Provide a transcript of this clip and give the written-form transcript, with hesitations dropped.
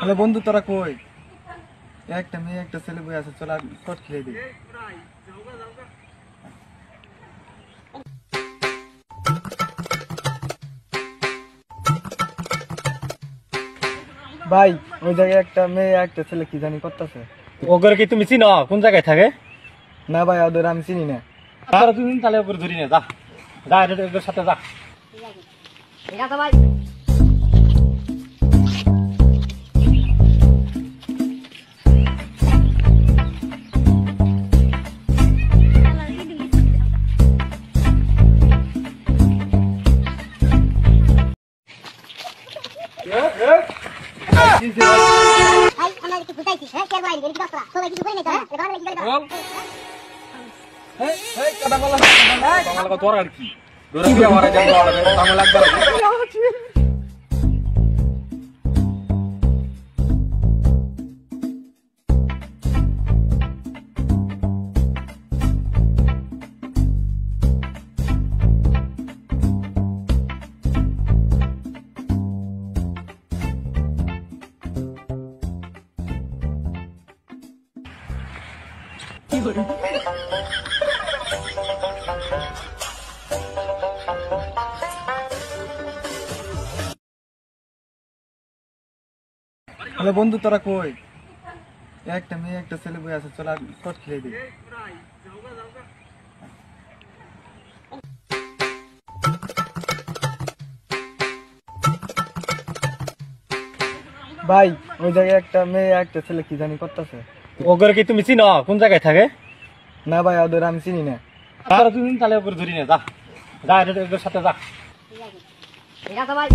Hello বন্ধু, তোরা কই? একটা মেয়ে একটা ছেলে বই আছে, চল শট খেলে দিই। ভাই, ওই জায়গায় একটা মেয়ে একটা ছেলে কি জানি করতেছে। ওগরে কি তুমি চিনো? কোন জায়গায় থাকে? না ভাই, ওদের আমি চিনি না। তুমি তাহলে ওগরে ধরি না, যা যা এদের সাথে যা। ঠিক আছে ভাই। হ্যালো বন্ধু, তোরা কই? একটা মেয়ে একটা ছেলে বই আছে, চল শট খেলে দিই। ভাই, ওই জায়গায় একটা মেয়ে একটা ছেলে কি জানি করতেছে। ওগরে কি তুমি চিনো? কোন জায়গায় থাকে? না ভাই, ওদের আমি চিনি না। তুমি তাহলে ওগরে ধরি না, যা যা এদের সাথে যা। ঠিক আছে ভাই।